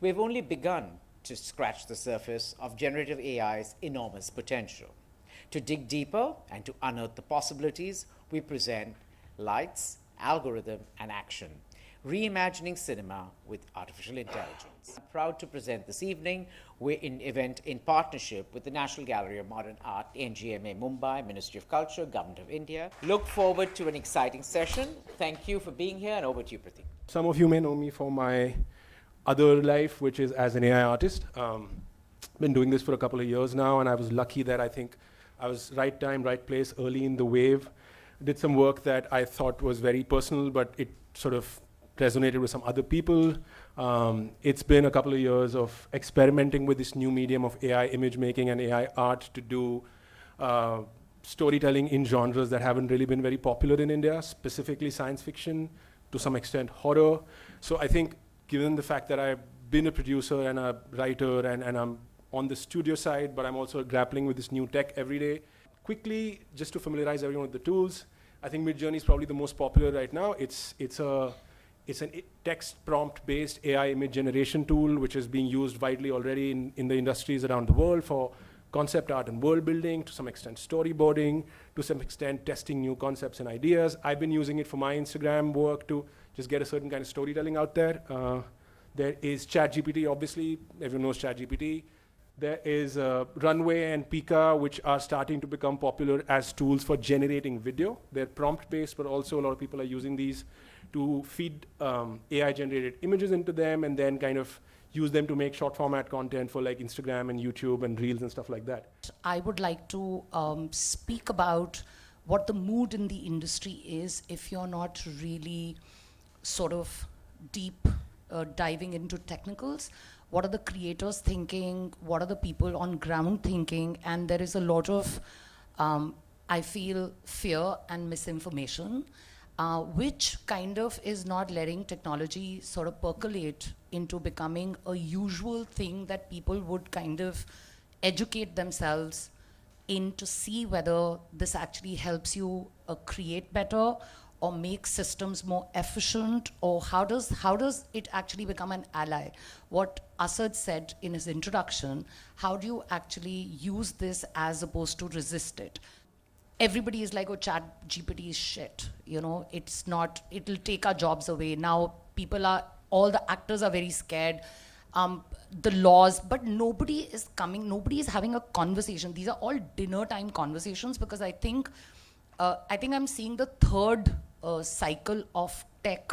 We've only begun to scratch the surface of generative AI's enormous potential. To dig deeper and to unearth the possibilities, we present Lights, Algorithm, and Action, Reimagining Cinema with Artificial Intelligence. I'm proud to present this evening. We're in event in partnership with the National Gallery of Modern Art, NGMA Mumbai, Ministry of Culture, Government of India. Look forward to an exciting session. Thank you for being here, and over to you, Pratik. Some of you may know me for my other life, which is as an AI artist. Been doing this for a couple of years now, and I was lucky that I think I was right time, right place, early in the wave. Did some work that I thought was very personal, but it sort of resonated with some other people. It's been a couple of years of experimenting with this new medium of AI image making and AI art to do storytelling in genres that haven't really been very popular in India, specifically science fiction, to some extent horror. So I think given the fact that I've been a producer and a writer and I'm on the studio side, but I'm also grappling with this new tech every day. Quickly, just to familiarize everyone with the tools, I think Midjourney is probably the most popular right now. It's an text prompt-based AI image generation tool, which is being used widely already in the industries around the world for concept art and world building, to some extent storyboarding, to some extent testing new concepts and ideas. I've been using it for my Instagram work to just get a certain kind of storytelling out there. There is ChatGPT, obviously, everyone knows ChatGPT. There is Runway and Pika, which are starting to become popular as tools for generating video. They're prompt-based, but also a lot of people are using these to feed AI-generated images into them and then kind of use them to make short format content for like Instagram and YouTube and Reels and stuff like that. I would like to speak about what the mood in the industry is if you're not really sort of deep diving into technicals. What are the creators thinking? What are the people on ground thinking? And there is a lot of, I feel, fear and misinformation, which kind of is not letting technology sort of percolate into becoming a usual thing that people would kind of educate themselves in to see whether this actually helps you create better or make systems more efficient, or how does it actually become an ally? What Asad said in his introduction, how do you actually use this as opposed to resist it? Everybody is like, oh, ChatGPT is shit. You know, it's not, it'll take our jobs away. Now all the actors are very scared. The laws, but nobody is having a conversation. These are all dinner time conversations, because I think I'm seeing the third cycle of tech,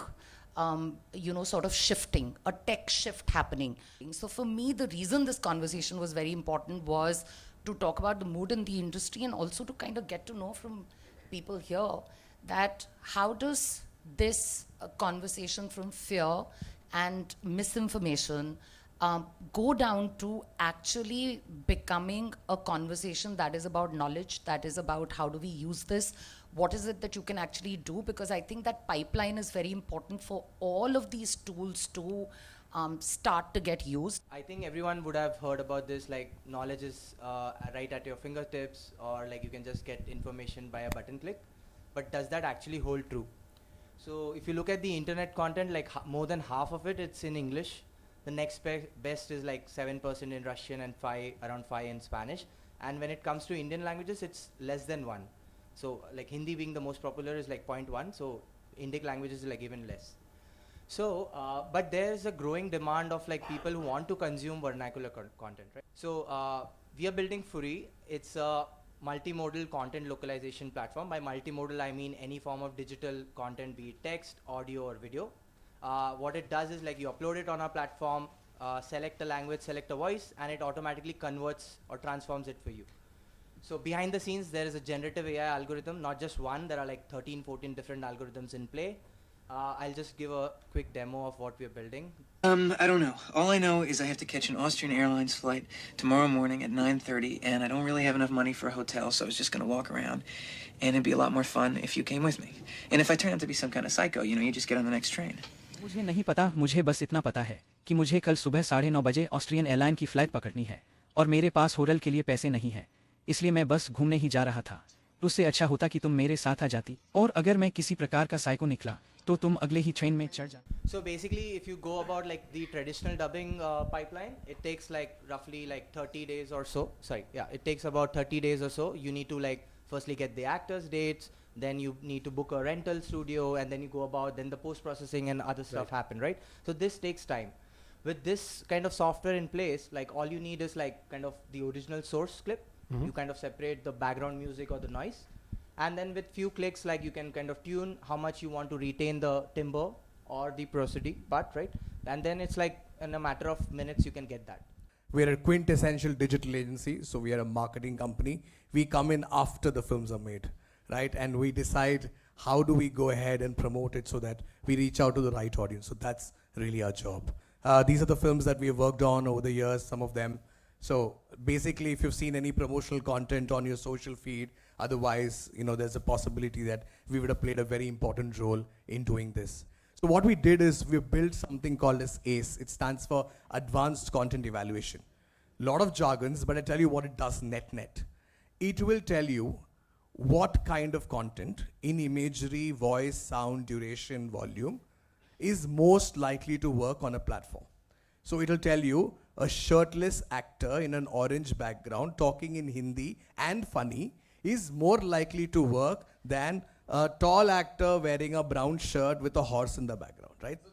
sort of shifting, a tech shift happening. So for me, the reason this conversation was very important was to talk about the mood in the industry, and also to kind of get to know from people here that how does this conversation from fear and misinformation go down to actually becoming a conversation that is about knowledge, that is about how do we use this, what is it that you can actually do, because I think that pipeline is very important for all of these tools to start to get used. I think everyone would have heard about this, like knowledge is right at your fingertips, or like you can just get information by a button click. But does that actually hold true? So if you look at the internet content, like more than half of it's in English. The next best is like 7% in Russian and around 5 in Spanish. And when it comes to Indian languages, it's less than 1. So like Hindi being the most popular is like 0.1. So Indic languages is like even less. So, but there's a growing demand of like people who want to consume vernacular content, right? So we are building Furi. It's a multimodal content localization platform. By multimodal, I mean any form of digital content, be it text, audio, or video. What it does is like you upload it on our platform, select a language, select a voice, and it automatically converts or transforms it for you. So behind the scenes, there is a generative AI algorithm, not just one. There are like 13, 14 different algorithms in play. I'll just give a quick demo of what we're building. I don't know. All I know is I have to catch an Austrian Airlines flight tomorrow morning at 9:30, and I don't really have enough money for a hotel, so I was just going to walk around, and it'd be a lot more fun if you came with me. And if I turn out to be some kind of psycho, you just get on the next train. मुझे नहीं पता, मुझे बस इतना पता है कि मुझे कल सुबह 9:30 बजे ऑस्ट्रियन एयरलाइन की फ़्लाइट पकड़नी है और मेरे पास होटल के लिए पैसे नहीं हैं, इसलिए मैं बस घूमने ही जा रहा था। उससे अच्छा होता कि तुम मेरे साथ आ जाती, और अगर मैं किसी प्रकार का साइको निकला तो तुम अगले ही ट्रेन में चढ़ जा। So basically, if you go about like the traditional dubbing pipeline, it takes like roughly like 30 days or so. Sorry, yeah, it takes about 30 days or so. You need to like firstly get the actors' dates, then you need to book a rental studio, and then you go about, then the post-processing and other stuff happen, right? So this takes time. With this kind of software in place, like all you need is like kind of the original source clip. You kind of separate the background music or the noise. And then with few clicks, like you can kind of tune how much you want to retain the timbre or the prosody part, right? And then it's like in a matter of minutes you can get that. We're a quintessential digital agency, so we are a marketing company. We come in after the films are made, right? And we decide how do we go ahead and promote it so that we reach out to the right audience. So that's really our job. These are the films that we have worked on over the years, some of them. So basically, if you've seen any promotional content on your social feed, otherwise, you know, there's a possibility that we would have played a very important role in doing this. So what we did is we built something called as ACE. It stands for Advanced Content Evaluation. Lot of jargons, but I tell you what it does net. It will tell you what kind of content in imagery, voice, sound, duration, volume is most likely to work on a platform. So it'll tell you a shirtless actor in an orange background talking in Hindi and funny is more likely to work than a tall actor wearing a brown shirt with a horse in the background, right? So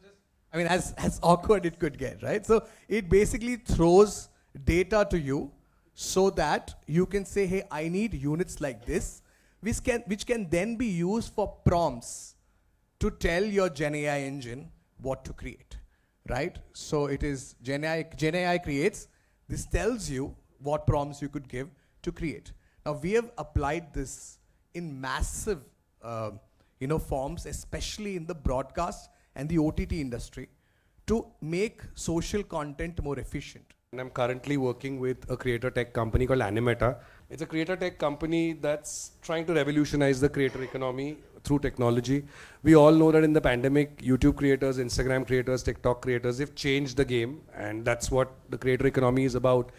I mean, as awkward it could get, right? So it basically throws data to you so that you can say, hey, I need units like this, which can then be used for prompts to tell your Gen AI engine what to create, right? So it is Gen AI creates, this tells you what prompts you could give to create. Now we have applied this in massive forms, especially in the broadcast and the OTT industry, to make social content more efficient. And I'm currently working with a creator tech company called Animeta. It's a creator tech company that's trying to revolutionize the creator economy through technology. We all know that in the pandemic, YouTube creators, Instagram creators, TikTok creators, they've changed the game, and that's what the creator economy is about.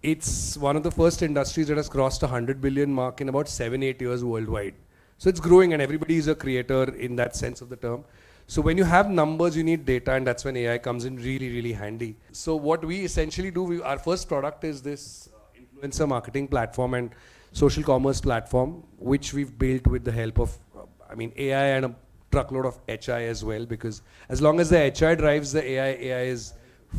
It's one of the first industries that has crossed 100 billion mark in about 7-8 years worldwide. So it's growing, and everybody is a creator in that sense of the term. So when you have numbers, you need data, and that's when AI comes in really handy. So what we essentially do, our first product is this influencer marketing platform and social commerce platform, which we've built with the help of, AI and a truckload of HI as well, because as long as the HI drives the AI is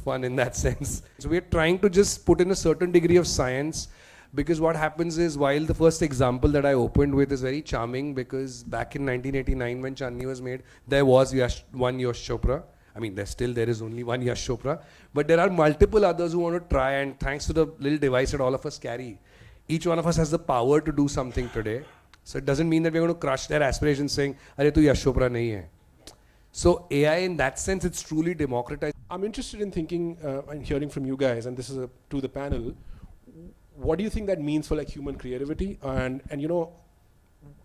fun in that sense. So we're trying to just put in a certain degree of science, because what happens is, while the first example that I opened with is very charming, because back in 1989 when Chandni was made, there was one Yash Chopra. There is only one Yash Chopra, but there are multiple others who want to try, and thanks to the little device that all of us carry, each one of us has the power to do something today. So it doesn't mean that we're going to crush their aspirations saying, "Arey tu Yash Chopra nahi hai." So AI in that sense, it's truly democratized. I'm interested in thinking and hearing from you guys, and this is to the panel, what do you think that means for like human creativity, and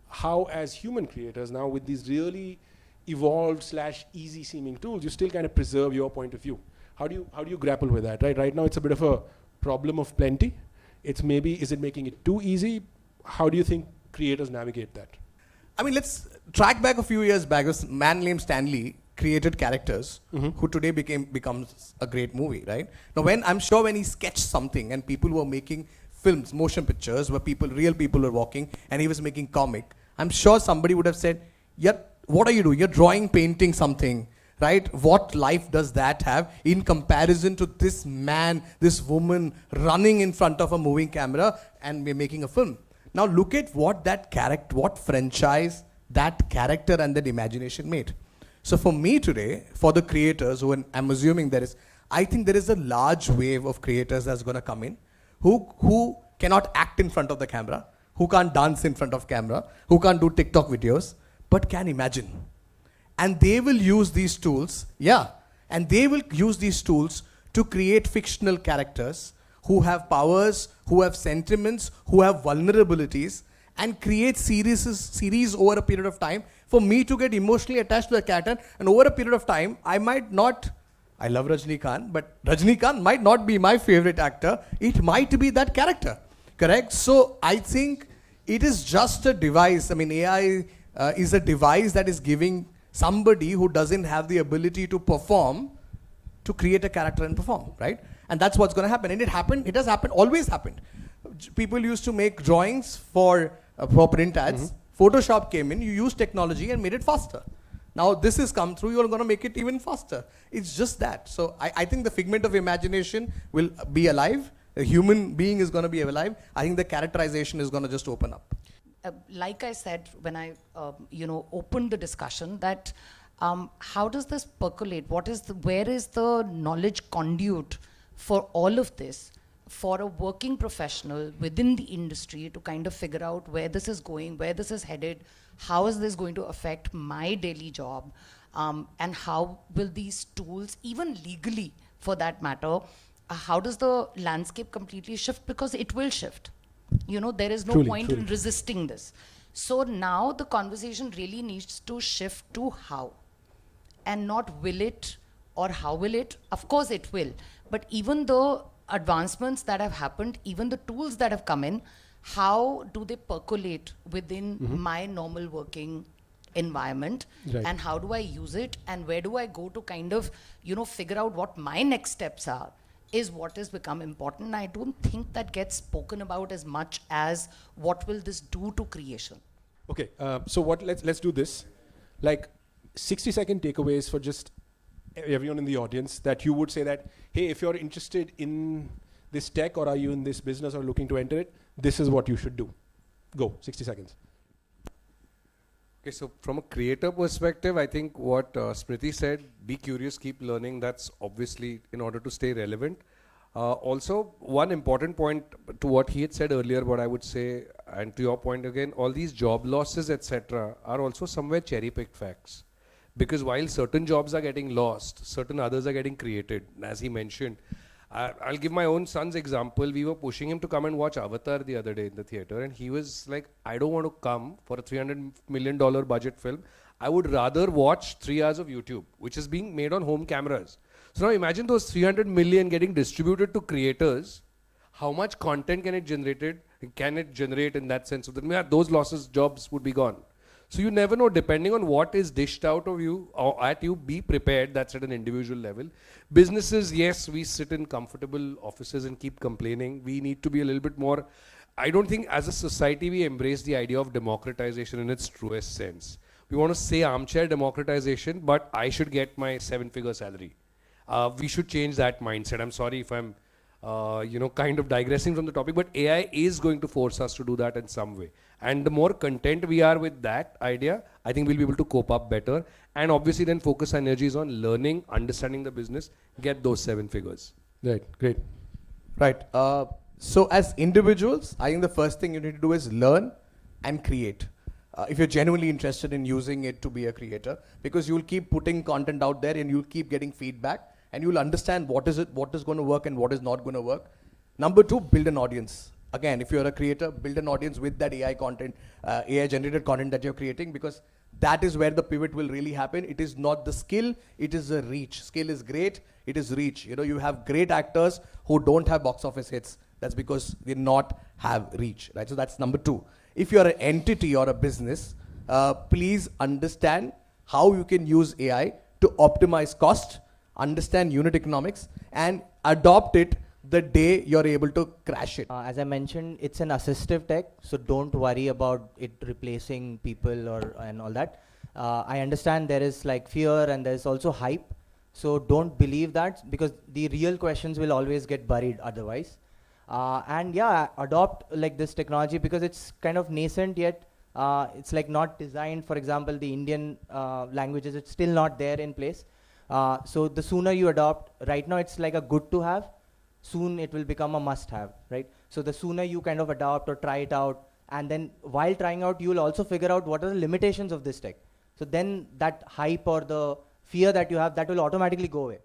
how as human creators now with these really evolved / easy seeming tools, you still kind of preserve your point of view? How do you grapple with that, right? Right now it's a bit of a problem of plenty. It's maybe, is it making it too easy? How do you think creators navigate that? Let's track back a few years back. This man named Stanley created characters who today becomes a great movie, right? Now I'm sure when he sketched something and people were making films, motion pictures, where real people were walking, and he was making comic, I'm sure somebody would have said, yeah, what are you doing? You're drawing, painting something, right? What life does that have in comparison to this man, this woman running in front of a moving camera and we're making a film? Now look at what that character, what franchise that character and that imagination made. So for me today, for the creators, I'm assuming I think there is a large wave of creators that's going to come in who cannot act in front of the camera, who can't dance in front of camera, who can't do TikTok videos, but can imagine. And they will use these tools, to create fictional characters who have powers, who have sentiments, who have vulnerabilities, and create series over a period of time for me to get emotionally attached to the character. And over a period of time, I love Rajnikant, but Rajnikant might not be my favorite actor. It might be that character, correct? So I think it is just a device. AI is a device that is giving somebody who doesn't have the ability to perform, to create a character and perform, right? And that's what's going to happen. And it has happened, always happened. People used to make drawings for print ads. Photoshop came in, you used technology and made it faster. Now this has come through, you're going to make it even faster. It's just that. So I think the figment of imagination will be alive. A human being is going to be alive. I think the characterization is going to just open up. Like I said when I opened the discussion, that how does this percolate? Where is the knowledge conduit for all of this, for a working professional within the industry to kind of figure out where this is going, where this is headed, how is this going to affect my daily job, and how will these tools, even legally for that matter, how does the landscape completely shift? Because it will shift. There is no point in resisting this. So now the conversation really needs to shift to how, and not will it or how will it. Of course it will, but even the advancements that have happened, even the tools that have come in, how do they percolate within my normal working environment, and how do I use it, and where do I go to kind of figure out what my next steps are, is what has become important. I don't think that gets spoken about as much as what will this do to creation. Okay, so let's do this. Like 60-second takeaways for just everyone in the audience that you would say that, hey, if you're interested in this tech, or are you in this business or looking to enter it, this is what you should do. Go, 60 seconds. Okay, so from a creator perspective, I think what Smriti said, be curious, keep learning. That's obviously in order to stay relevant. Also, one important point to what he had said earlier, what I would say, and to your point again, all these job losses, etc., are also somewhere cherry-picked facts. Because while certain jobs are getting lost, certain others are getting created. As he mentioned, I'll give my own son's example. We were pushing him to come and watch Avatar the other day in the theater, and he was like, I don't want to come for a $300 million budget film. I would rather watch 3 hours of YouTube, which is being made on home cameras. So now imagine those 300 million getting distributed to creators. How much content can it generate in that sense? So that those losses, jobs would be gone. So you never know, depending on what is dished out of you or at you, be prepared. That's at an individual level. Businesses, yes, we sit in comfortable offices and keep complaining. We need to be a little bit more. I don't think as a society we embrace the idea of democratization in its truest sense. We want to say armchair democratization, but I should get my 7-figure salary. We should change that mindset. I'm sorry if I'm kind of digressing from the topic, but AI is going to force us to do that in some way. And the more content we are with that idea, I think we'll be able to cope up better. And obviously then focus our energies on learning, understanding the business, get those 7 figures. Right, great. Right. So as individuals, I think the first thing you need to do is learn and create. If you're genuinely interested in using it to be a creator, because you'll keep putting content out there and you'll keep getting feedback, and you'll understand what is going to work and what is not going to work. Number 2, build an audience. Again, if you're a creator, build an audience with that AI content, AI generated content that you're creating, because that is where the pivot will really happen. It is not the skill, it is the reach. Skill is great, it is reach. You have great actors who don't have box office hits. That's because they not have reach, right? So that's number 2. If you're an entity or a business, please understand how you can use AI to optimize cost, understand unit economics, and adopt it the day you're able to crash it. As I mentioned, it's an assistive tech, so don't worry about it replacing people and all that. I understand there is like fear and there's also hype, so don't believe that, because the real questions will always get buried otherwise. And yeah, adopt like this technology, because it's kind of nascent yet. It's like not designed. For example, the Indian languages, it's still not there in place. So the sooner you adopt, right now it's like a good to have, soon it will become a must have, right? So the sooner you kind of adopt or try it out, and then while trying out, you will also figure out what are the limitations of this tech. So then that hype or the fear that you have, that will automatically go away.